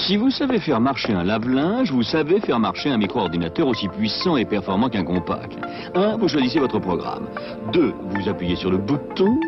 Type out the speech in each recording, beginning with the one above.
Si vous savez faire marcher un lave-linge, vous savez faire marcher un micro-ordinateur aussi puissant et performant qu'un compact. 1. Vous choisissez votre programme. 2. Vous appuyez sur le bouton.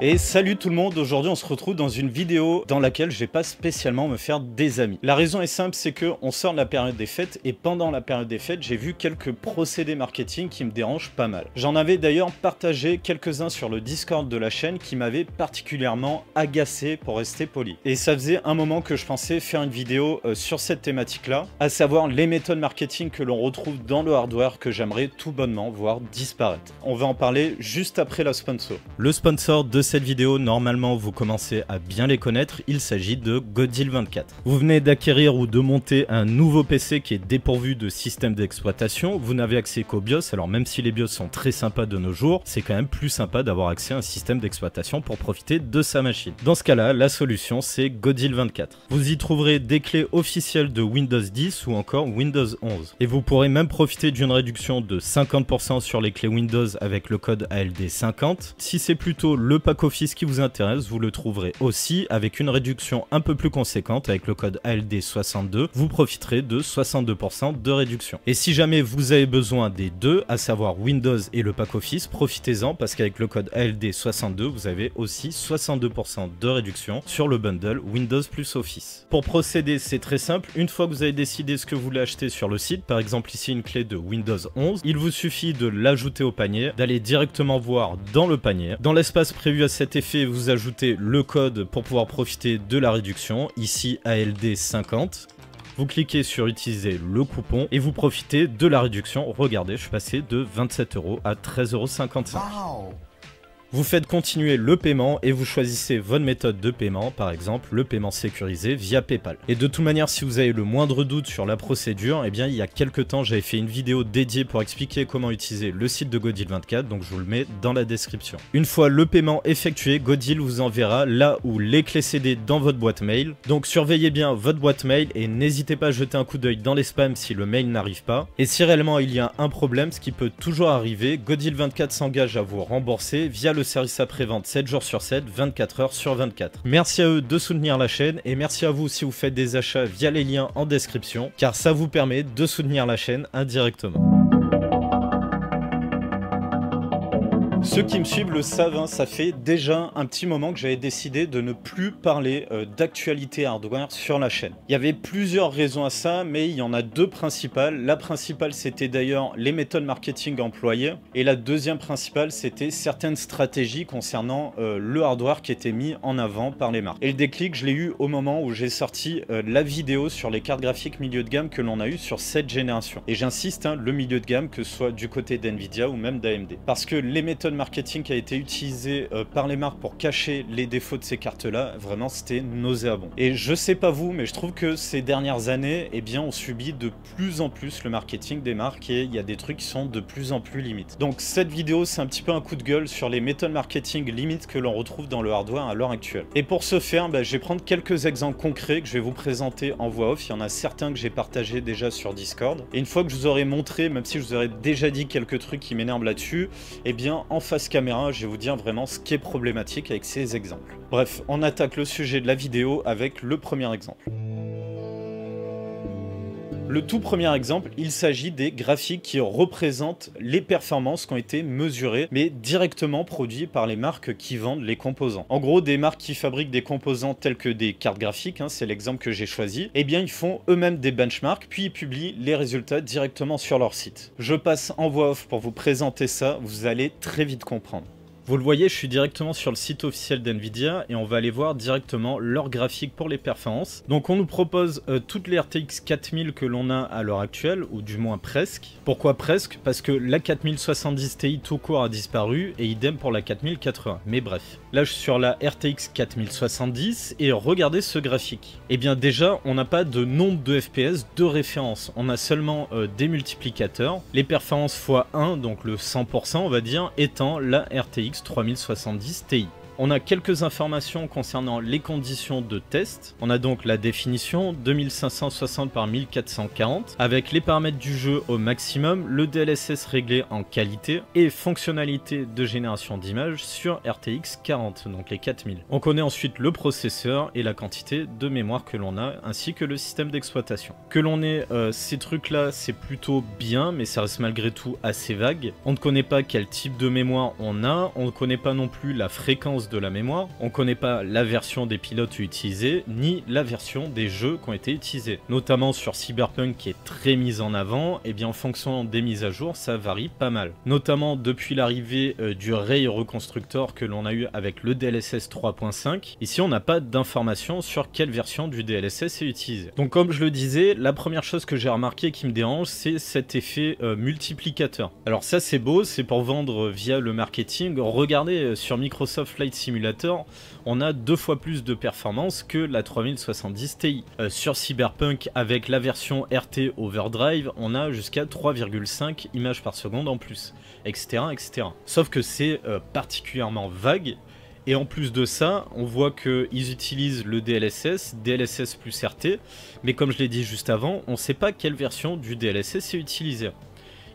Et salut tout le monde, aujourd'hui on se retrouve dans une vidéo dans laquelle je vais pas spécialement me faire des amis. La raison est simple, c'est que on sort de la période des fêtes et pendant la période des fêtes, j'ai vu quelques procédés marketing qui me dérangent pas mal. J'en avais d'ailleurs partagé quelques-uns sur le Discord de la chaîne qui m'avaient particulièrement agacé pour rester poli. Et ça faisait un moment que je pensais faire une vidéo sur cette thématique-là, à savoir les méthodes marketing que l'on retrouve dans le hardware que j'aimerais tout bonnement voir disparaître. On va en parler juste après la sponsor. Le sponsor de cette vidéo, normalement vous commencez à bien les connaître, il s'agit de Godil24. Vous venez d'acquérir ou de monter un nouveau PC qui est dépourvu de système d'exploitation, vous n'avez accès qu'au BIOS, alors même si les BIOS sont très sympas de nos jours, c'est quand même plus sympa d'avoir accès à un système d'exploitation pour profiter de sa machine. Dans ce cas-là, la solution c'est Godil24. Vous y trouverez des clés officielles de Windows 10 ou encore Windows 11. Et vous pourrez même profiter d'une réduction de 50% sur les clés Windows avec le code ALD50. Si c'est plutôt le pack Office qui vous intéresse, vous le trouverez aussi avec une réduction un peu plus conséquente avec le code ALD62, vous profiterez de 62% de réduction. Et si jamais vous avez besoin des deux, à savoir Windows et le pack Office, profitez-en parce qu'avec le code ALD62, vous avez aussi 62% de réduction sur le bundle Windows plus Office. Pour procéder, c'est très simple, une fois que vous avez décidé ce que vous voulez acheter sur le site, par exemple ici une clé de Windows 11, il vous suffit de l'ajouter au panier, d'aller directement voir dans le panier. Dans l'espace prévu à cet effet, vous ajoutez le code pour pouvoir profiter de la réduction, ici ALD50. Vous cliquez sur utiliser le coupon et vous profitez de la réduction. Regardez, je suis passé de 27 € à 13,55 €. Wow. Vous faites continuer le paiement et vous choisissez votre méthode de paiement, par exemple le paiement sécurisé via PayPal. Et de toute manière, si vous avez le moindre doute sur la procédure, eh bien il y a quelques temps j'avais fait une vidéo dédiée pour expliquer comment utiliser le site de Godil24, donc je vous le mets dans la description. Une fois le paiement effectué, Godil vous enverra là où les clés CD dans votre boîte mail. Donc surveillez bien votre boîte mail et n'hésitez pas à jeter un coup d'œil dans les spams si le mail n'arrive pas. Et si réellement il y a un problème, ce qui peut toujours arriver, Godil24 s'engage à vous rembourser via le service après-vente 7 jours sur 7, 24 heures sur 24. Merci à eux de soutenir la chaîne et merci à vous si vous faites des achats via les liens en description, car ça vous permet de soutenir la chaîne indirectement. Ceux qui me suivent le savent, hein, ça fait déjà un petit moment que j'avais décidé de ne plus parler d'actualité hardware sur la chaîne. Il y avait plusieurs raisons à ça, mais il y en a deux principales. La principale, c'était d'ailleurs les méthodes marketing employées, et la deuxième principale, c'était certaines stratégies concernant le hardware qui étaient mis en avant par les marques. Et le déclic, je l'ai eu au moment où j'ai sorti la vidéo sur les cartes graphiques milieu de gamme que l'on a eu sur cette génération. Et j'insiste, hein, le milieu de gamme, que ce soit du côté d'NVIDIA ou même d'AMD. Parce que les méthodes marketing qui a été utilisé par les marques pour cacher les défauts de ces cartes là, vraiment c'était nauséabond. Et je sais pas vous, mais je trouve que ces dernières années, eh bien on subit de plus en plus le marketing des marques et il y a des trucs qui sont de plus en plus limites. Donc cette vidéo c'est un petit peu un coup de gueule sur les méthodes marketing limites que l'on retrouve dans le hardware à l'heure actuelle. Et pour ce faire, je vais prendre quelques exemples concrets que je vais vous présenter en voix off. Il y en a certains que j'ai partagé déjà sur Discord. Et une fois que je vous aurai montré, même si je vous aurais déjà dit quelques trucs qui m'énervent là-dessus, eh bien en face caméra, je vais vous dire vraiment ce qui est problématique avec ces exemples. Bref, on attaque le sujet de la vidéo avec le premier exemple. Le tout premier exemple, il s'agit des graphiques qui représentent les performances qui ont été mesurées, mais directement produits par les marques qui vendent les composants. En gros, des marques qui fabriquent des composants tels que des cartes graphiques, hein, c'est l'exemple que j'ai choisi, eh bien ils font eux-mêmes des benchmarks, puis ils publient les résultats directement sur leur site. Je passe en voix off pour vous présenter ça, vous allez très vite comprendre. Vous le voyez, je suis directement sur le site officiel d'NVIDIA et on va aller voir directement leurs graphiques pour les performances. Donc on nous propose toutes les RTX 4000 que l'on a à l'heure actuelle, ou du moins presque. Pourquoi presque? Parce que la 4070 Ti tout court a disparu et idem pour la 4080. Mais bref, là je suis sur la RTX 4070 et regardez ce graphique. Et bien déjà, on n'a pas de nombre de FPS de référence. On a seulement des multiplicateurs. Les performances x1, donc le 100% on va dire, étant la RTX 3070 Ti. On a quelques informations concernant les conditions de test. On a donc la définition 2560 par 1440 avec les paramètres du jeu au maximum, le DLSS réglé en qualité et fonctionnalité de génération d'images sur RTX 40, donc les 4000. On connaît ensuite le processeur et la quantité de mémoire que l'on a ainsi que le système d'exploitation. Que l'on ait ces trucs là, c'est plutôt bien, mais ça reste malgré tout assez vague. On ne connaît pas quel type de mémoire on a, on ne connaît pas non plus la fréquence de la mémoire, on ne connaît pas la version des pilotes utilisés, ni la version des jeux qui ont été utilisés. Notamment sur Cyberpunk qui est très mise en avant, et bien en fonction des mises à jour, ça varie pas mal. Notamment depuis l'arrivée du Ray Reconstructor que l'on a eu avec le DLSS 3.5, ici on n'a pas d'informations sur quelle version du DLSS est utilisée. Donc comme je le disais, la première chose que j'ai remarqué qui me dérange, c'est cet effet multiplicateur. Alors ça c'est beau, c'est pour vendre via le marketing. Regardez sur Microsoft Flight Simulator, on a 2 fois plus de performance que la 3070 Ti. Sur Cyberpunk avec la version RT Overdrive, on a jusqu'à 3,5 images par seconde en plus, etc. etc. Sauf que c'est particulièrement vague. Et en plus de ça, on voit qu'ils utilisent le DLSS, DLSS plus RT, mais comme je l'ai dit juste avant, on ne sait pas quelle version du DLSS est utilisée.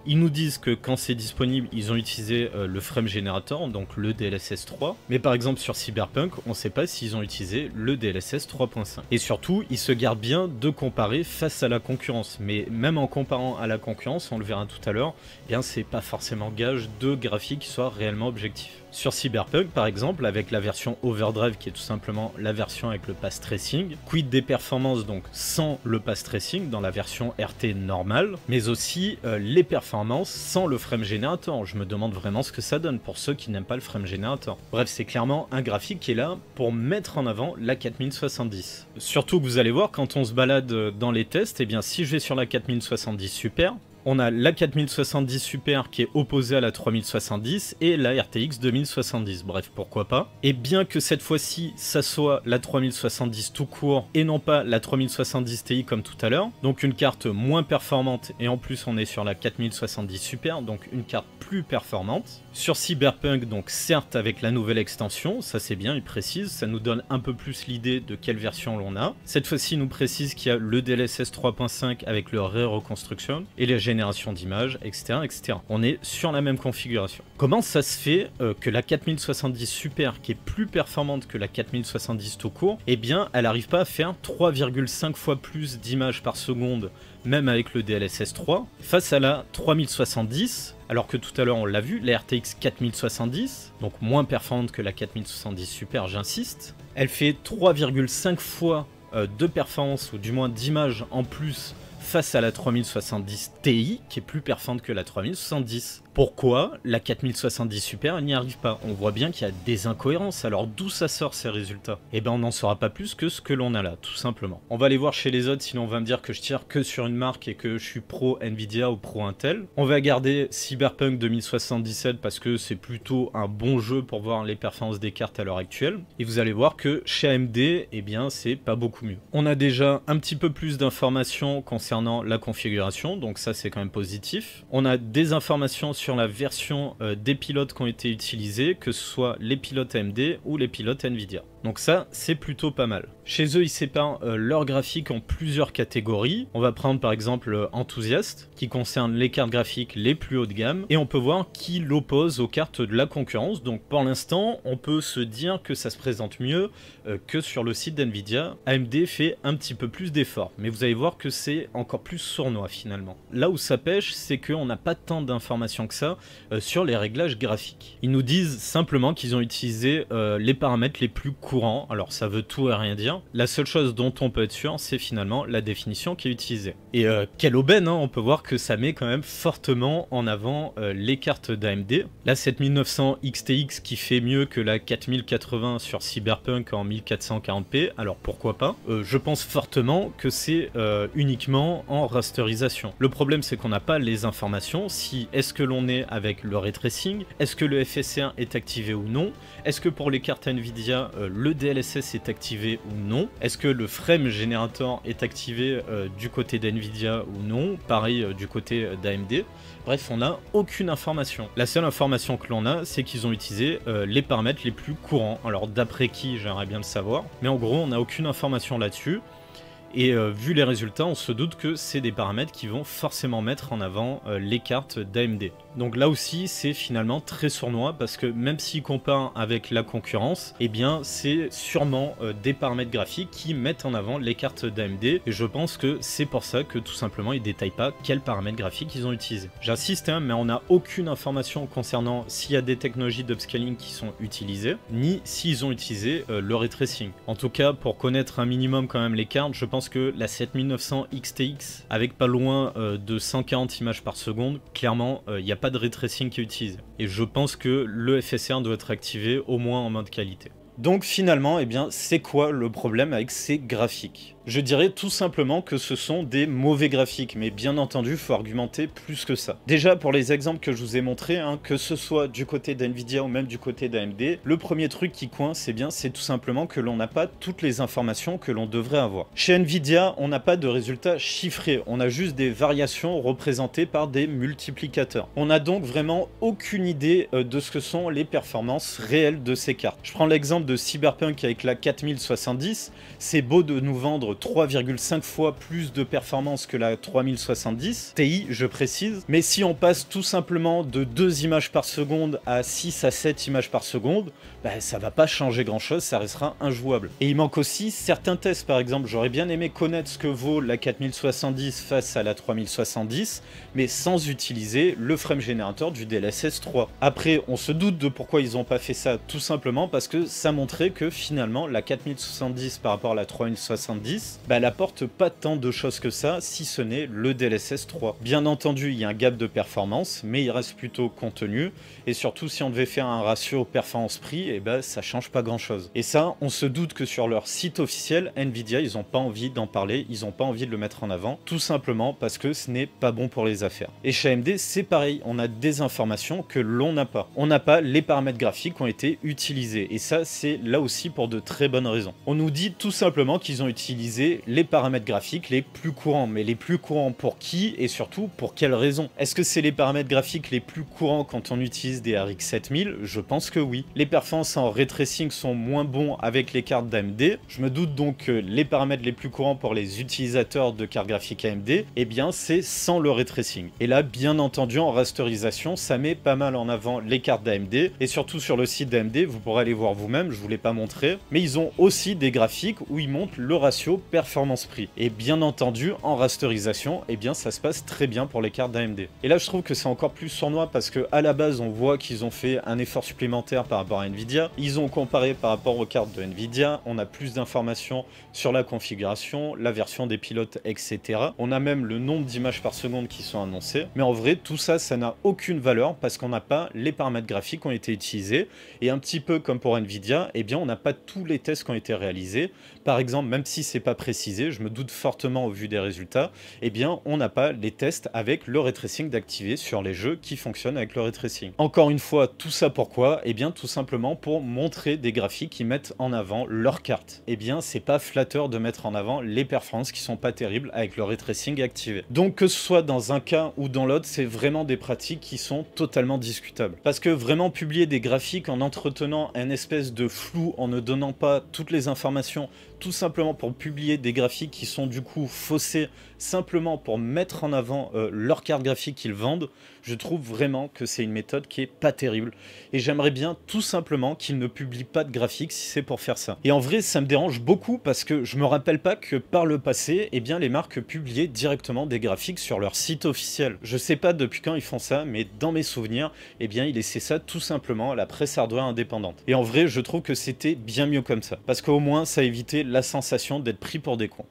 Ils nous disent que quand c'est disponible, ils ont utilisé le frame generator, donc le DLSS 3. Mais par exemple sur Cyberpunk, on ne sait pas s'ils ont utilisé le DLSS 3.5. Et surtout, ils se gardent bien de comparer face à la concurrence. Mais même en comparant à la concurrence, on le verra tout à l'heure, eh bien c'est pas forcément gage de graphique qui soit réellement objectif. Sur Cyberpunk par exemple, avec la version Overdrive qui est tout simplement la version avec le path tracing, quid des performances donc sans le path tracing dans la version RT normale, mais aussi les performances sans le frame generator. Je me demande vraiment ce que ça donne pour ceux qui n'aiment pas le frame generator. Bref, c'est clairement un graphique qui est là pour mettre en avant la 4070. Surtout que vous allez voir quand on se balade dans les tests, et bien si je vais sur la 4070 Super, on a la 4070 Super qui est opposée à la 3070 et la RTX 2070, bref pourquoi pas. Et bien que cette fois-ci ça soit la 3070 tout court et non pas la 3070 Ti comme tout à l'heure, donc une carte moins performante et en plus on est sur la 4070 Super, donc une carte plus performante. Sur Cyberpunk, donc certes avec la nouvelle extension, ça c'est bien, il précise, ça nous donne un peu plus l'idée de quelle version l'on a. Cette fois-ci il nous précise qu'il y a le DLSS 3.5 avec le Ray Reconstruction et les génération d'images, etc., etc. On est sur la même configuration. Comment ça se fait que la 4070 Super, qui est plus performante que la 4070 tout court, eh bien, elle n'arrive pas à faire 3,5 fois plus d'images par seconde, même avec le DLSS 3, face à la 3070, alors que tout à l'heure on l'a vu, la RTX 4070, donc moins performante que la 4070 Super, j'insiste, elle fait 3,5 fois de performance, ou du moins d'images en plus, face à la 3070 Ti qui est plus performante que la 3070. Pourquoi la 4070 Super n'y arrive pas? On voit bien qu'il y a des incohérences, alors d'où ça sort ces résultats? Eh ben on n'en saura pas plus que ce que l'on a là, tout simplement. On va aller voir chez les autres, sinon on va me dire que je tire que sur une marque et que je suis pro Nvidia ou pro Intel. On va garder Cyberpunk 2077 parce que c'est plutôt un bon jeu pour voir les performances des cartes à l'heure actuelle. Et vous allez voir que chez AMD, eh bien c'est pas beaucoup mieux. On a déjà un petit peu plus d'informations concernant la configuration, donc ça c'est quand même positif. On a des informations sur la version des pilotes qui ont été utilisés, que ce soit les pilotes AMD ou les pilotes Nvidia. Donc ça, c'est plutôt pas mal. Chez eux, ils séparent leurs graphiques en plusieurs catégories. On va prendre par exemple Enthusiast, qui concerne les cartes graphiques les plus haut de gamme, et on peut voir qui l'oppose aux cartes de la concurrence. Donc pour l'instant, on peut se dire que ça se présente mieux que sur le site d'Nvidia. AMD fait un petit peu plus d'efforts, mais vous allez voir que c'est encore plus sournois finalement. Là où ça pêche, c'est qu'on n'a pas tant d'informations que ça sur les réglages graphiques. Ils nous disent simplement qu'ils ont utilisé les paramètres les plus courants. Alors ça veut tout et rien dire. La seule chose dont on peut être sûr, c'est finalement la définition qui est utilisée. Et quelle aubaine, hein, on peut voir que ça met quand même fortement en avant les cartes d'AMD. La 7900 XTX qui fait mieux que la 4080 sur Cyberpunk en 1440p, alors pourquoi pas. Je pense fortement que c'est uniquement en rasterisation. Le problème c'est qu'on n'a pas les informations, si est-ce que l'on est avec le ray tracing, est-ce que le FSR est activé ou non, est-ce que pour les cartes Nvidia le le DLSS est activé ou non. Est-ce que le frame generator est activé du côté d'NVIDIA ou non. Pareil du côté d'AMD. Bref, on n'a aucune information. La seule information que l'on a, c'est qu'ils ont utilisé les paramètres les plus courants. Alors d'après qui, j'aimerais bien le savoir. Mais en gros, on n'a aucune information là-dessus. Et vu les résultats, on se doute que c'est des paramètres qui vont forcément mettre en avant les cartes d'AMD. Donc là aussi, c'est finalement très sournois parce que même s'ils comparent avec la concurrence, eh bien c'est sûrement des paramètres graphiques qui mettent en avant les cartes d'AMD. Et je pense que c'est pour ça que tout simplement ils ne détaillent pas quels paramètres graphiques ils ont utilisés. J'insiste, hein, mais on n'a aucune information concernant s'il y a des technologies d'upscaling qui sont utilisées, ni s'ils ont utilisé le ray tracing. En tout cas, pour connaître un minimum quand même les cartes, je pense que la 7900 XTX avec pas loin de 140 images par seconde, clairement il n'y a pas de ray tracing qui est utilisé. Et je pense que le FSR doit être activé au moins en mode qualité. Donc finalement, eh bien, c'est quoi le problème avec ces graphiques ? Je dirais tout simplement que ce sont des mauvais graphiques, mais bien entendu, il faut argumenter plus que ça. Déjà, pour les exemples que je vous ai montrés, hein, que ce soit du côté d'NVIDIA ou même du côté d'AMD, le premier truc qui coince, eh bien, c'est tout simplement que l'on n'a pas toutes les informations que l'on devrait avoir. Chez NVIDIA, on n'a pas de résultats chiffrés, on a juste des variations représentées par des multiplicateurs. On n'a donc vraiment aucune idée de ce que sont les performances réelles de ces cartes. Je prends l'exemple de Cyberpunk avec la 4070, c'est beau de nous vendre 3,5 fois plus de performance que la 3070 Ti, je précise, mais si on passe tout simplement de 2 images par seconde à 6 à 7 images par seconde, bah, ça va pas changer grand chose, ça restera injouable. Et il manque aussi certains tests, par exemple, j'aurais bien aimé connaître ce que vaut la 4070 face à la 3070, mais sans utiliser le frame generator du DLSS 3. Après, on se doute de pourquoi ils n'ont pas fait ça, tout simplement parce que ça montrait que finalement la 4070 par rapport à la 3070, bah, elle apporte pas tant de choses que ça, si ce n'est le DLSS 3. Bien entendu, il y a un gap de performance, mais il reste plutôt contenu, et surtout si on devait faire un ratio performance-prix, et bah, ça change pas grand-chose. Et ça, on se doute que sur leur site officiel, NVIDIA, ils n'ont pas envie d'en parler, ils n'ont pas envie de le mettre en avant, tout simplement parce que ce n'est pas bon pour les affaires. Et chez AMD, c'est pareil, on a des informations que l'on n'a pas. On n'a pas les paramètres graphiques qui ont été utilisés, et ça, c'est là aussi pour de très bonnes raisons. On nous dit tout simplement qu'ils ont utilisé les paramètres graphiques les plus courants, mais les plus courants pour qui et surtout pour quelles raisons? Est-ce que c'est les paramètres graphiques les plus courants quand on utilise des RX 7000? Je pense que oui. Les performances en ray tracing sont moins bons avec les cartes d'AMD. Je me doute donc que les paramètres les plus courants pour les utilisateurs de cartes graphiques AMD, eh bien c'est sans le ray tracing. Et là, bien entendu, en rasterisation, ça met pas mal en avant les cartes d'AMD, et surtout sur le site d'AMD, vous pourrez aller voir vous-même, je vous l'ai pas montré, mais ils ont aussi des graphiques où ils montrent le ratio performance-prix. Et bien entendu, en rasterisation, eh bien ça se passe très bien pour les cartes d'AMD. Et là, je trouve que c'est encore plus sournois parce que à la base, on voit qu'ils ont fait un effort supplémentaire par rapport à NVIDIA. Ils ont comparé par rapport aux cartes de NVIDIA. On a plus d'informations sur la configuration, la version des pilotes, etc. On a même le nombre d'images par seconde qui sont annoncées. Mais en vrai, tout ça, ça n'a aucune valeur parce qu'on n'a pas les paramètres graphiques qui ont été utilisés. Et un petit peu comme pour NVIDIA, eh bien, on n'a pas tous les tests qui ont été réalisés. Par exemple, même si c'est pas précisé, je me doute fortement au vu des résultats, eh bien, on n'a pas les tests avec le ray tracing d'activer sur les jeux qui fonctionnent avec le ray tracing. Encore une fois, tout ça pourquoi? Eh bien, tout simplement pour montrer des graphiques qui mettent en avant leur carte. Eh bien, c'est pas flatteur de mettre en avant les performances qui sont pas terribles avec le ray tracing activé. Donc, que ce soit dans un cas ou dans l'autre, c'est vraiment des pratiques qui sont totalement discutables. Parce que vraiment publier des graphiques en entretenant un espèce de flou, en ne donnant pas toutes les informations, tout simplement pour publier des graphiques qui sont du coup faussés, simplement pour mettre en avant leur carte graphique qu'ils vendent, je trouve vraiment que c'est une méthode qui est pas terrible. Et j'aimerais bien tout simplement qu'ils ne publient pas de graphiques si c'est pour faire ça. Et en vrai, ça me dérange beaucoup parce que je me rappelle pas que par le passé, eh bien, les marques publiaient directement des graphiques sur leur site officiel. Je sais pas depuis quand ils font ça, mais dans mes souvenirs, eh bien, ils laissaient ça tout simplement à la presse hardware indépendante. Et en vrai, je trouve que c'était bien mieux comme ça. Parce qu'au moins, ça évitait la sensation d'être pris pour des cons.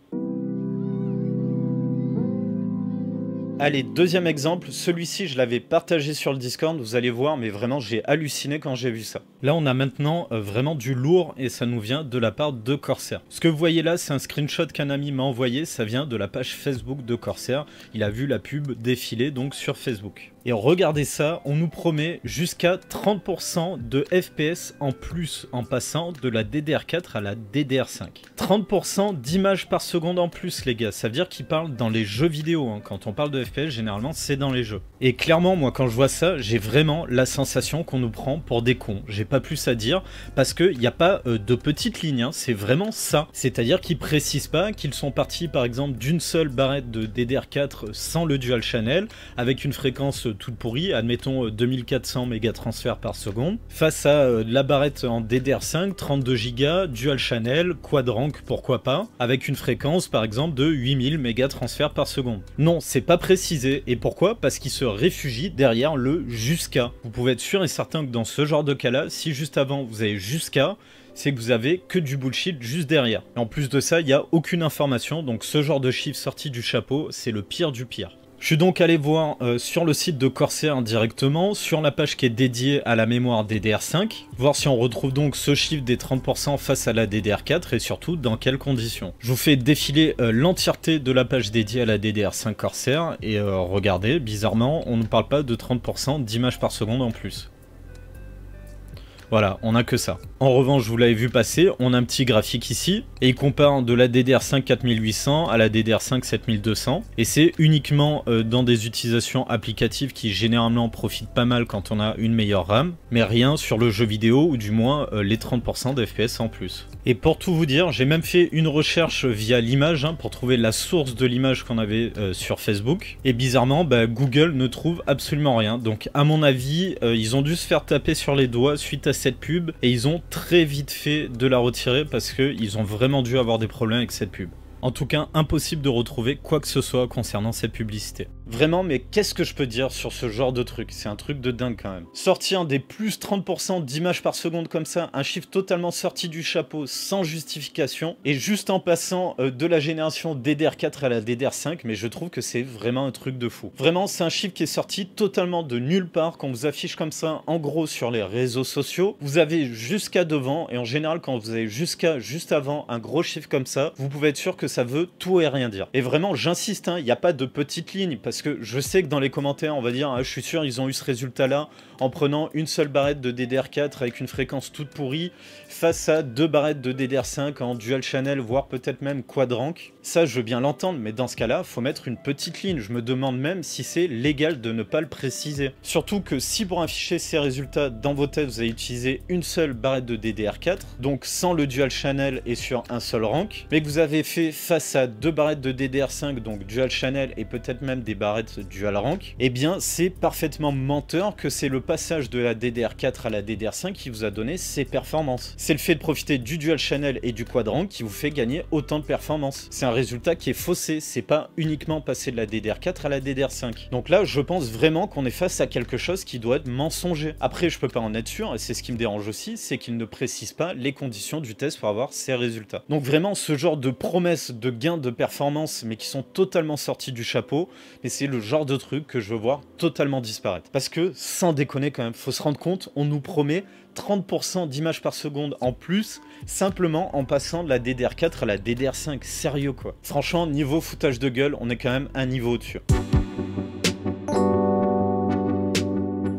Allez, deuxième exemple, celui-ci je l'avais partagé sur le Discord, vous allez voir, mais vraiment j'ai halluciné quand j'ai vu ça. Là on a maintenant vraiment du lourd et ça nous vient de la part de Corsair. Ce que vous voyez là, c'est un screenshot qu'un ami m'a envoyé, ça vient de la page Facebook de Corsair. Il a vu la pub défiler donc sur Facebook. Et regardez ça, on nous promet jusqu'à 30% de FPS en plus en passant de la DDR4 à la DDR5. 30% d'images par seconde en plus les gars, ça veut dire qu'ils parlent dans les jeux vidéo, hein. Quand on parle de FPS, généralement c'est dans les jeux. Et clairement moi quand je vois ça, j'ai vraiment la sensation qu'on nous prend pour des cons. J'ai pas plus à dire parce qu'il n'y a pas de petites lignes, hein. C'est vraiment ça. C'est-à-dire qu'ils précisent pas qu'ils sont partis par exemple d'une seule barrette de DDR4 sans le dual channel, avec une fréquence toute pourrie, admettons 2400 mégatransferts par seconde, face à la barrette en DDR5, 32 Go, dual channel, quad rank, pourquoi pas, avec une fréquence par exemple de 8000 mégatransferts par seconde. Non, c'est pas précisé. Et pourquoi? Parce qu'il se réfugie derrière le jusqu'à. Vous pouvez être sûr et certain que dans ce genre de cas-là, si juste avant vous avez jusqu'à, c'est que vous avez que du bullshit juste derrière. Et en plus de ça, il n'y a aucune information, donc ce genre de chiffre sorti du chapeau, c'est le pire du pire. Je suis donc allé voir sur le site de Corsair directement, sur la page qui est dédiée à la mémoire DDR5, voir si on retrouve donc ce chiffre des 30% face à la DDR4 et surtout dans quelles conditions. Je vous fais défiler l'entièreté de la page dédiée à la DDR5 Corsair et regardez, bizarrement, on ne parle pas de 30% d'images par seconde en plus. Voilà, on n'a que ça. En revanche, vous l'avez vu passer, on a un petit graphique ici, et il compare de la DDR5 4800 à la DDR5 7200, et c'est uniquement dans des utilisations applicatives qui généralement profitent pas mal quand on a une meilleure RAM, mais rien sur le jeu vidéo, ou du moins les 30% d'FPS en plus. Et pour tout vous dire, j'ai même fait une recherche via l'image, hein, pour trouver la source de l'image qu'on avait sur Facebook, et bizarrement, Google ne trouve absolument rien, donc à mon avis, ils ont dû se faire taper sur les doigts suite à cette pub et ils ont très vite fait de la retirer parce qu'ils ont vraiment dû avoir des problèmes avec cette pub. En tout cas, impossible de retrouver quoi que ce soit concernant cette publicité. Vraiment, mais qu'est-ce que je peux dire sur ce genre de truc? C'est un truc de dingue quand même. Sortir des plus 30% d'images par seconde comme ça, un chiffre totalement sorti du chapeau, sans justification, et juste en passant de la génération DDR4 à la DDR5, mais je trouve que c'est vraiment un truc de fou. Vraiment, c'est un chiffre qui est sorti totalement de nulle part, qu'on vous affiche comme ça, en gros, sur les réseaux sociaux. Vous avez jusqu'à devant, et en général, quand vous avez jusqu'à, juste avant, un gros chiffre comme ça, vous pouvez être sûr que ça veut tout et rien dire. Et vraiment, j'insiste, il n'y a pas de petite ligne, parce que je sais que dans les commentaires, on va dire, je suis sûr, ils ont eu ce résultat-là en prenant une seule barrette de DDR4 avec une fréquence toute pourrie, face à deux barrettes de DDR5 en dual channel, voire peut-être même quad rank. Ça, je veux bien l'entendre, mais dans ce cas-là, faut mettre une petite ligne. Je me demande même si c'est légal de ne pas le préciser. Surtout que si pour afficher ces résultats dans vos têtes, vous avez utilisé une seule barrette de DDR4, donc sans le dual channel et sur un seul rank, mais que vous avez fait face à deux barrettes de DDR5, donc dual channel et peut-être même des barrettes dual rank, eh bien c'est parfaitement menteur que c'est le passage de la DDR4 à la DDR5 qui vous a donné ces performances. C'est le fait de profiter du dual channel et du quad rank qui vous fait gagner autant de performances. C'est un résultat qui est faussé, c'est pas uniquement passer de la DDR4 à la DDR5. Donc là, je pense vraiment qu'on est face à quelque chose qui doit être mensonger. Après, je peux pas en être sûr, et c'est ce qui me dérange aussi, c'est qu'il ne précise pas les conditions du test pour avoir ces résultats. Donc vraiment, ce genre de promesses de gains de performance, mais qui sont totalement sortis du chapeau, mais c'est le genre de truc que je veux voir totalement disparaître. Parce que, sans déconner quand même, faut se rendre compte, on nous promet 30% d'images par seconde en plus, simplement en passant de la DDR4 à la DDR5. Sérieux quoi. Franchement, niveau foutage de gueule, on est quand même un niveau au-dessus.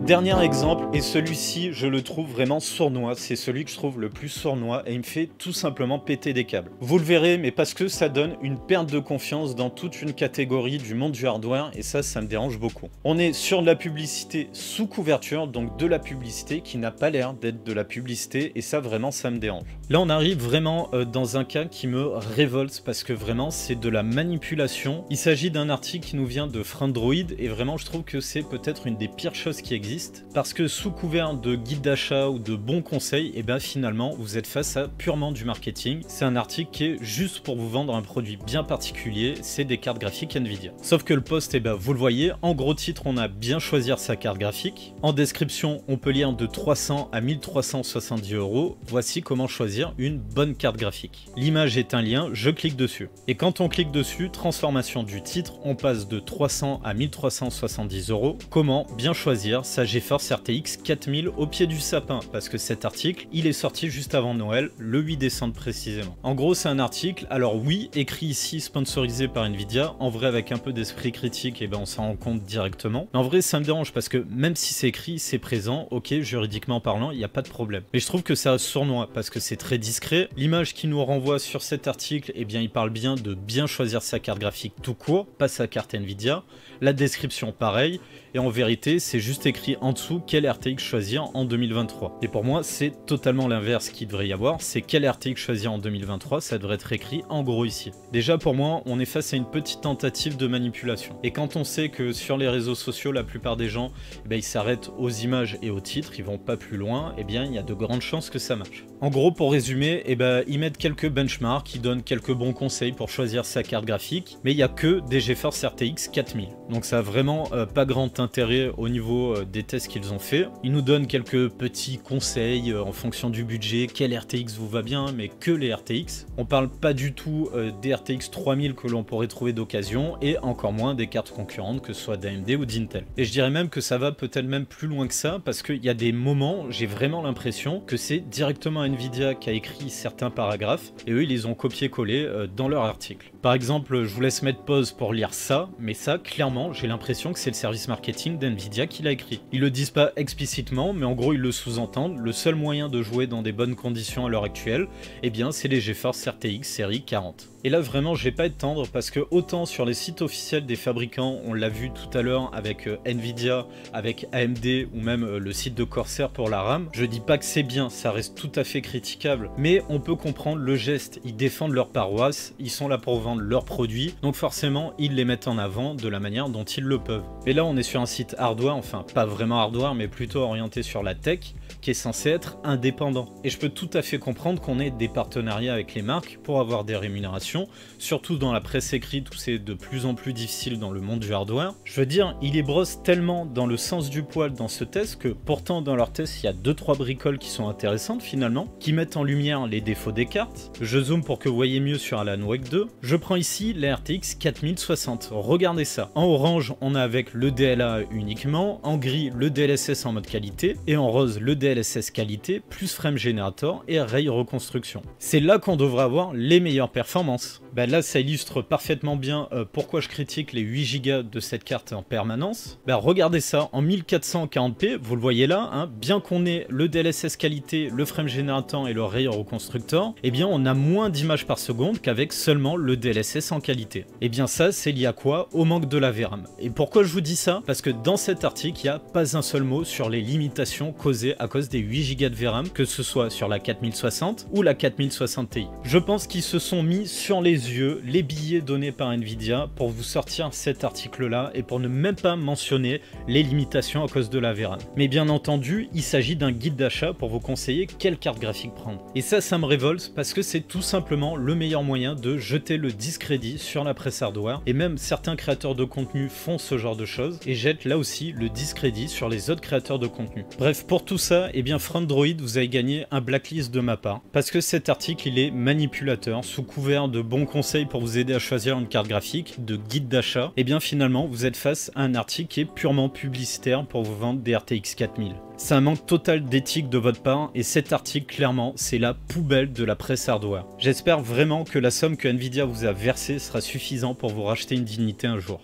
Dernier exemple, et celui-ci, je le trouve vraiment sournois. C'est celui que je trouve le plus sournois et il me fait tout simplement péter des câbles. Vous le verrez, mais parce que ça donne une perte de confiance dans toute une catégorie du monde du hardware et ça me dérange beaucoup. On est sur de la publicité sous couverture, donc de la publicité qui n'a pas l'air d'être de la publicité et ça vraiment, ça me dérange. Là, on arrive vraiment dans un cas qui me révolte parce que vraiment, c'est de la manipulation. Il s'agit d'un article qui nous vient de Frandroid et vraiment, je trouve que c'est peut-être une des pires choses qui existent. existe, parce que sous couvert de guide d'achat ou de bons conseils, et bien finalement vous êtes face à purement du marketing. C'est un article qui est juste pour vous vendre un produit bien particulier, c'est des cartes graphiques Nvidia. Sauf que le post, et ben vous le voyez, en gros titre on a bien choisir sa carte graphique. En description on peut lire de 300 à 1370 €. Voici comment choisir une bonne carte graphique. L'image est un lien, je clique dessus. Et quand on clique dessus, transformation du titre, on passe de 300 à 1370 €. Comment bien choisir sa GeForce RTX 4000 au pied du sapin? Parce que cet article, il est sorti juste avant Noël, le 8 décembre précisément. En gros, c'est un article, alors oui, écrit ici, sponsorisé par Nvidia. En vrai, avec un peu d'esprit critique, et ben on s'en rend compte directement. Mais en vrai, ça me dérange parce que même si c'est écrit, c'est présent, ok, juridiquement parlant, il n'y a pas de problème. Mais je trouve que ça sournois parce que c'est très discret. L'image qui nous renvoie sur cet article, eh bien, il parle bien de bien choisir sa carte graphique tout court, pas sa carte Nvidia. La description, pareil. Et en vérité, c'est juste écrit en dessous quel RTX choisir en 2023. Et pour moi, c'est totalement l'inverse qu'il devrait y avoir. C'est quel RTX choisir en 2023, ça devrait être écrit en gros ici. Déjà, pour moi, on est face à une petite tentative de manipulation. Et quand on sait que sur les réseaux sociaux, la plupart des gens, eh bien, ils s'arrêtent aux images et aux titres, ils vont pas plus loin, eh bien, il y a de grandes chances que ça marche. En gros, pour résumer, eh ben, ils mettent quelques benchmarks, ils donnent quelques bons conseils pour choisir sa carte graphique, mais il n'y a que des GeForce RTX 4000. Donc ça a vraiment pas grand intérêt au niveau des tests qu'ils ont fait. Ils nous donnent quelques petits conseils en fonction du budget, quel RTX vous va bien, mais que les RTX. On parle pas du tout des RTX 3000 que l'on pourrait trouver d'occasion, et encore moins des cartes concurrentes, que ce soit d'AMD ou d'Intel. Et je dirais même que ça va peut-être même plus loin que ça, parce qu'il y a des moments, j'ai vraiment l'impression que c'est directement Nvidia qui a écrit certains paragraphes, et eux ils les ont copié-collé dans leur article. Par exemple, je vous laisse mettre pause pour lire ça, mais ça, clairement, j'ai l'impression que c'est le service marketing d'Nvidia qui l'a écrit. Ils le disent pas explicitement, mais en gros ils le sous-entendent. Le seul moyen de jouer dans des bonnes conditions à l'heure actuelle, eh bien c'est les GeForce RTX série 40. Et là vraiment je vais pas être tendre parce que autant sur les sites officiels des fabricants, on l'a vu tout à l'heure avec Nvidia, avec AMD ou même le site de Corsair pour la RAM, je dis pas que c'est bien, ça reste tout à fait critiquable, mais on peut comprendre le geste, ils défendent leur paroisse, ils sont là pour vendre leurs produits, donc forcément ils les mettent en avant de la manière dont ils le peuvent. Et là on est sur un site hardware, enfin pas vraiment hardware mais plutôt orienté sur la tech, qui est censé être indépendant. Et je peux tout à fait comprendre qu'on ait des partenariats avec les marques pour avoir des rémunérations, surtout dans la presse écrite où c'est de plus en plus difficile dans le monde du hardware. Je veux dire, ils les brossent tellement dans le sens du poil dans ce test que pourtant dans leur test il y a 2-3 bricoles qui sont intéressantes finalement, qui mettent en lumière les défauts des cartes. Je zoome pour que vous voyez mieux sur Alan Wake 2. Je prends ici la RTX 4060, regardez ça. En orange on a avec le DLA uniquement, en gris le DLSS en mode qualité, et en rose le DLSS qualité, plus frame generator et ray reconstruction. C'est là qu'on devrait avoir les meilleures performances. Ben là ça illustre parfaitement bien pourquoi je critique les 8 Go de cette carte en permanence. Ben regardez ça, en 1440p, vous le voyez là, hein, bien qu'on ait le DLSS qualité, le frame generator et le ray reconstructor, eh bien on a moins d'images par seconde qu'avec seulement le DLSS en qualité. Et bien ça c'est lié à quoi? Au manque de la VRAM. Et pourquoi je vous dis ça? Parce que dans cet article il n'y a pas un seul mot sur les limitations causées à cause des 8 Go de VRAM, que ce soit sur la 4060 ou la 4060 Ti. Je pense qu'ils se sont mis sur les yeux les billets donnés par Nvidia pour vous sortir cet article là et pour ne même pas mentionner les limitations à cause de la VRAM. Mais bien entendu il s'agit d'un guide d'achat pour vous conseiller quelle carte graphique prendre. Et ça me révolte parce que c'est tout simplement le meilleur moyen de jeter le discrédit sur la presse hardware, et même certains créateurs de contenu font ce genre de choses et jettent là aussi le discrédit sur les autres créateurs de contenu. Bref, pour tout ça, eh bien Frandroid, vous avez gagné un blacklist de ma part parce que cet article il est manipulateur sous couvert de bons conseils pour vous aider à choisir une carte graphique, de guide d'achat. Et bien finalement vous êtes face à un article qui est purement publicitaire pour vous vendre des RTX 4000. C'est un manque total d'éthique de votre part et cet article clairement c'est la poubelle de la presse hardware. J'espère vraiment que la somme que Nvidia vous a versée sera suffisante pour vous racheter une dignité un jour.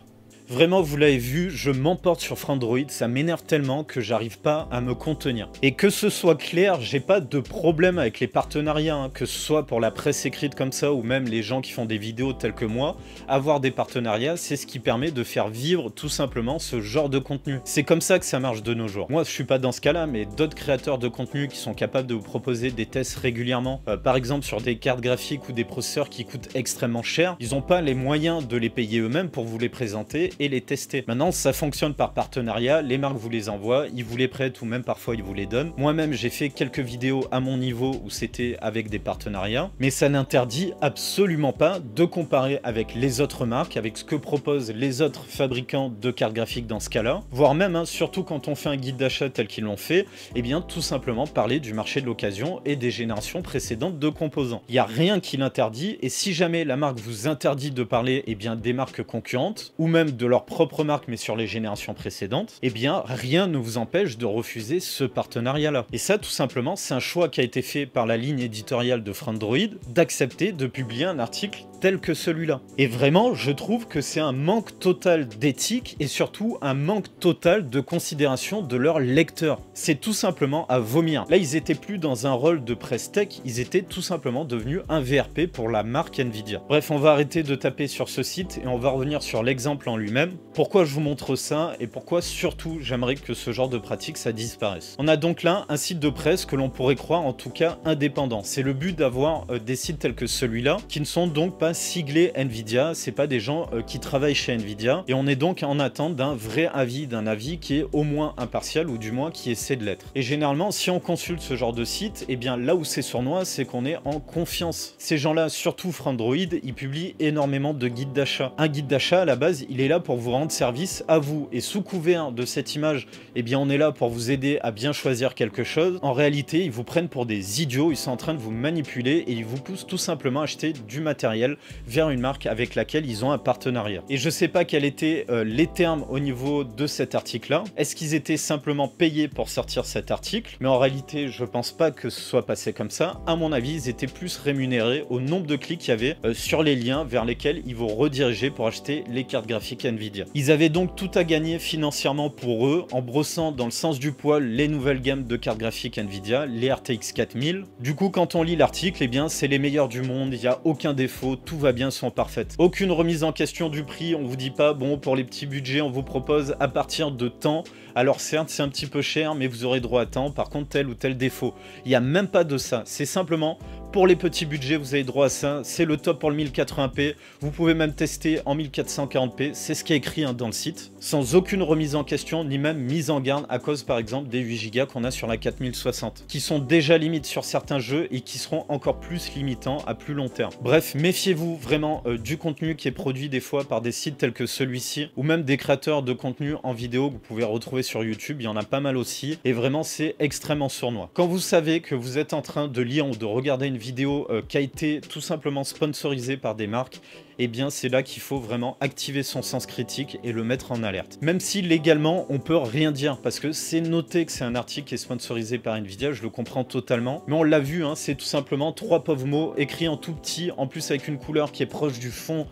Vraiment, vous l'avez vu, je m'emporte sur Frandroid, ça m'énerve tellement que j'arrive pas à me contenir. Et que ce soit clair, j'ai pas de problème avec les partenariats, hein, que ce soit pour la presse écrite comme ça ou même les gens qui font des vidéos tels que moi, avoir des partenariats, c'est ce qui permet de faire vivre tout simplement ce genre de contenu. C'est comme ça que ça marche de nos jours. Moi, je suis pas dans ce cas-là, mais d'autres créateurs de contenu qui sont capables de vous proposer des tests régulièrement, par exemple sur des cartes graphiques ou des processeurs qui coûtent extrêmement cher, ils n'ont pas les moyens de les payer eux-mêmes pour vous les présenter et les tester. Maintenant, ça fonctionne par partenariat, les marques vous les envoient, ils vous les prêtent ou même parfois ils vous les donnent. Moi-même, j'ai fait quelques vidéos à mon niveau où c'était avec des partenariats, mais ça n'interdit absolument pas de comparer avec les autres marques, avec ce que proposent les autres fabricants de cartes graphiques dans ce cas-là, voire même, hein, surtout quand on fait un guide d'achat tel qu'ils l'ont fait, et bien tout simplement parler du marché de l'occasion et des générations précédentes de composants. Il n'y a rien qui l'interdit, et si jamais la marque vous interdit de parler eh bien, des marques concurrentes, ou même de leur propre marque mais sur les générations précédentes, eh bien rien ne vous empêche de refuser ce partenariat-là. Et ça, tout simplement, c'est un choix qui a été fait par la ligne éditoriale de Frandroid d'accepter de publier un article tel que celui-là. Et vraiment, je trouve que c'est un manque total d'éthique et surtout un manque total de considération de leurs lecteurs. C'est tout simplement à vomir. Là, ils étaient plus dans un rôle de presse tech, ils étaient tout simplement devenus un VRP pour la marque Nvidia. Bref, on va arrêter de taper sur ce site et on va revenir sur l'exemple en lui-même. Pourquoi je vous montre ça et pourquoi surtout j'aimerais que ce genre de pratique ça disparaisse. On a donc là un site de presse que l'on pourrait croire en tout cas indépendant. C'est le but d'avoir des sites tels que celui-là qui ne sont donc pas siglés Nvidia, c'est pas des gens qui travaillent chez Nvidia et on est donc en attente d'un vrai avis, d'un avis qui est au moins impartial ou du moins qui essaie de l'être. Et généralement si on consulte ce genre de site, et bien là où c'est sournois, c'est qu'on est en confiance. Ces gens-là, surtout Frandroid, ils publient énormément de guides d'achat. Un guide d'achat à la base, il est là pour vous rendre service à vous et sous couvert de cette image, eh bien on est là pour vous aider à bien choisir quelque chose. En réalité, ils vous prennent pour des idiots, ils sont en train de vous manipuler et ils vous poussent tout simplement à acheter du matériel vers une marque avec laquelle ils ont un partenariat. Et je sais pas quels étaient les termes au niveau de cet article-là. Est-ce qu'ils étaient simplement payés pour sortir cet article? Mais en réalité, je pense pas que ce soit passé comme ça. À mon avis, ils étaient plus rémunérés au nombre de clics qu'il y avait sur les liens vers lesquels ils vous redirigeaient pour acheter les cartes graphiques Nvidia. Ils avaient donc tout à gagner financièrement pour eux en brossant dans le sens du poil les nouvelles gammes de cartes graphiques Nvidia, les RTX 4000. Du coup, quand on lit l'article, eh bien c'est les meilleurs du monde, il n'y a aucun défaut, tout va bien, sont parfaites. Aucune remise en question du prix, on vous dit pas bon pour les petits budgets, on vous propose à partir de temps. Alors certes, c'est un petit peu cher, mais vous aurez droit à temps, par contre tel ou tel défaut. Il n'y a même pas de ça, c'est simplement pour les petits budgets, vous avez droit à ça, c'est le top pour le 1080p, vous pouvez même tester en 1440p, c'est ce qui est écrit dans le site, sans aucune remise en question, ni même mise en garde à cause par exemple des 8 Go qu'on a sur la 4060, qui sont déjà limites sur certains jeux et qui seront encore plus limitants à plus long terme. Bref, méfiez-vous vraiment du contenu qui est produit des fois par des sites tels que celui-ci, ou même des créateurs de contenu en vidéo que vous pouvez retrouver sur YouTube, il y en a pas mal aussi, et vraiment c'est extrêmement sournois. Quand vous savez que vous êtes en train de lire ou de regarder une vidéo qui a été tout simplement sponsorisée par des marques, eh bien c'est là qu'il faut vraiment activer son sens critique et le mettre en alerte. Même si légalement on peut rien dire parce que c'est noté que c'est un article qui est sponsorisé par Nvidia, je le comprends totalement, mais on l'a vu, hein, c'est tout simplement 3 pauvres mots écrits en tout petit, en plus avec une couleur qui est proche du fond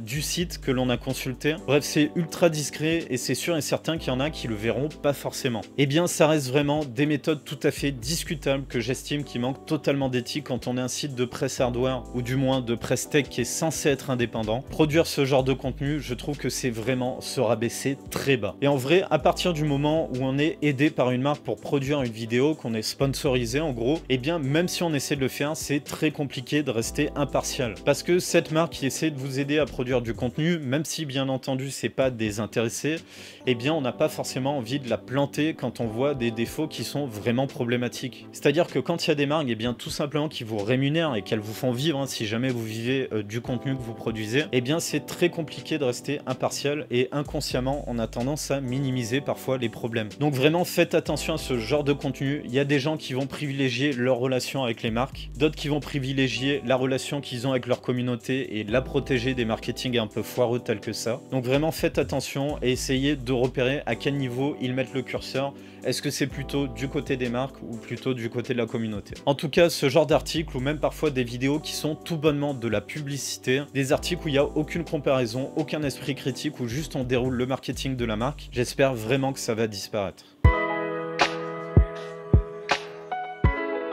du site que l'on a consulté. Bref, c'est ultra discret et c'est sûr et certain qu'il y en a qui le verront pas forcément. Eh bien ça reste vraiment des méthodes tout à fait discutables que j'estime qui manquent totalement d'éthique quand on est un site de presse hardware ou du moins de presse tech qui est censé être indépendant. Produire ce genre de contenu, je trouve que c'est vraiment se rabaisser très bas. Et en vrai, à partir du moment où on est aidé par une marque pour produire une vidéo, qu'on est sponsorisé en gros, eh bien même si on essaie de le faire, c'est très compliqué de rester impartial. Parce que cette marque qui essaie de vous aider à produire du contenu, même si bien entendu c'est pas désintéressé, eh bien on n'a pas forcément envie de la planter quand on voit des défauts qui sont vraiment problématiques. C'est-à-dire que quand il y a des marques, eh bien tout simplement qui vous rémunèrent et qu'elles vous font vivre, hein, si jamais vous vivez du contenu que vous produisez, eh bien c'est très compliqué de rester impartial et inconsciemment on a tendance à minimiser parfois les problèmes. Donc vraiment faites attention à ce genre de contenu. Il y a des gens qui vont privilégier leur relation avec les marques, d'autres qui vont privilégier la relation qu'ils ont avec leur communauté et la protéger des marketing un peu foireux tels que ça. Donc vraiment faites attention et essayez de repérer à quel niveau ils mettent le curseur. Est-ce que c'est plutôt du côté des marques ou plutôt du côté de la communauté? En tout cas, ce genre d'articles ou même parfois des vidéos qui sont tout bonnement de la publicité, des articles où il n'y a aucune comparaison, aucun esprit critique, où juste on déroule le marketing de la marque, j'espère vraiment que ça va disparaître.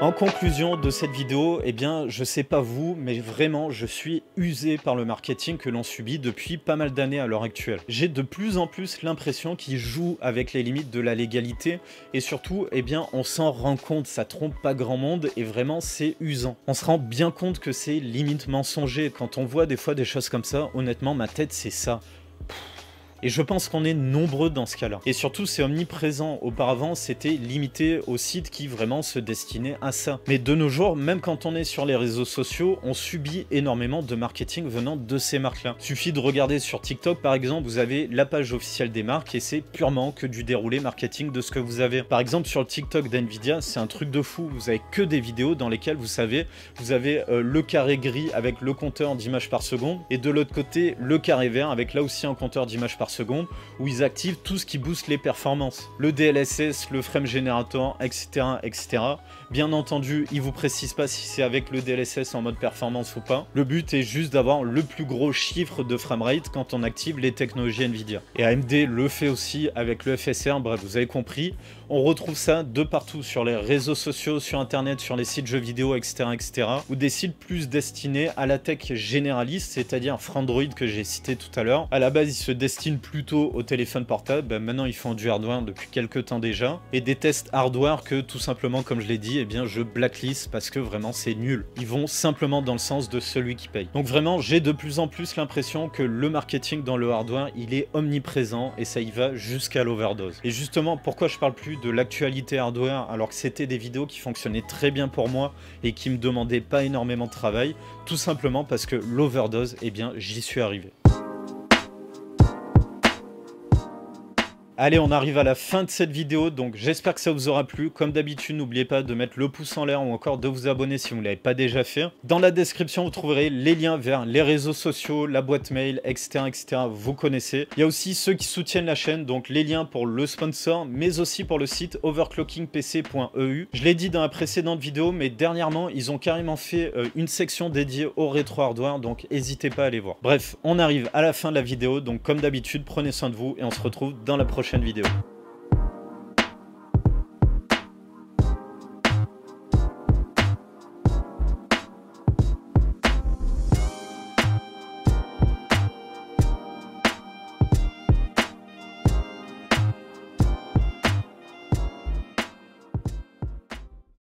En conclusion de cette vidéo, eh bien, je sais pas vous, mais vraiment, je suis usé par le marketing que l'on subit depuis pas mal d'années à l'heure actuelle. J'ai de plus en plus l'impression qu'il joue avec les limites de la légalité et surtout, eh bien, on s'en rend compte, ça trompe pas grand monde et vraiment, c'est usant. On se rend bien compte que c'est limite mensonger. Quand on voit des fois des choses comme ça, honnêtement, ma tête, c'est ça. Et je pense qu'on est nombreux dans ce cas-là. Et surtout, c'est omniprésent. Auparavant, c'était limité aux sites qui vraiment se destinaient à ça. Mais de nos jours, même quand on est sur les réseaux sociaux, on subit énormément de marketing venant de ces marques-là. Suffit de regarder sur TikTok, par exemple, vous avez la page officielle des marques et c'est purement que du déroulé marketing de ce que vous avez. Par exemple, sur le TikTok d'NVIDIA, c'est un truc de fou. Vous avez que des vidéos dans lesquelles vous savez, vous avez le carré gris avec le compteur d'images par seconde et de l'autre côté, le carré vert avec là aussi un compteur d'images par seconde où ils activent tout ce qui booste les performances. Le DLSS, le frame generator, etc., etc. Bien entendu, ils vous précisent pas si c'est avec le DLSS en mode performance ou pas. Le but est juste d'avoir le plus gros chiffre de framerate quand on active les technologies NVIDIA. Et AMD le fait aussi avec le FSR, bref, vous avez compris. On retrouve ça de partout sur les réseaux sociaux, sur internet, sur les sites jeux vidéo, etc., etc. Ou des sites plus destinés à la tech généraliste, c'est-à-dire Frandroid que j'ai cité tout à l'heure. À la base, ils se destinent plutôt au téléphone portable. Ben, maintenant, ils font du hardware depuis quelques temps déjà. Et des tests hardware que tout simplement, comme je l'ai dit, eh bien, je blacklist parce que vraiment, c'est nul. Ils vont simplement dans le sens de celui qui paye. Donc vraiment, j'ai de plus en plus l'impression que le marketing dans le hardware, il est omniprésent et ça y va jusqu'à l'overdose. Et justement, pourquoi je parle plus de l'actualité hardware alors que c'était des vidéos qui fonctionnaient très bien pour moi et qui me demandaient pas énormément de travail? Tout simplement parce que l'overdose, eh bien, j'y suis arrivé. Allez, on arrive à la fin de cette vidéo, donc j'espère que ça vous aura plu. Comme d'habitude, n'oubliez pas de mettre le pouce en l'air ou encore de vous abonner si vous ne l'avez pas déjà fait. Dans la description, vous trouverez les liens vers les réseaux sociaux, la boîte mail, etc., etc. Vous connaissez. Il y a aussi ceux qui soutiennent la chaîne, donc les liens pour le sponsor, mais aussi pour le site overclockingpc.eu. Je l'ai dit dans la précédente vidéo, mais dernièrement, ils ont carrément fait une section dédiée au rétro hardware, donc n'hésitez pas à aller voir. Bref, on arrive à la fin de la vidéo, donc comme d'habitude, prenez soin de vous et on se retrouve dans la prochaine vidéo.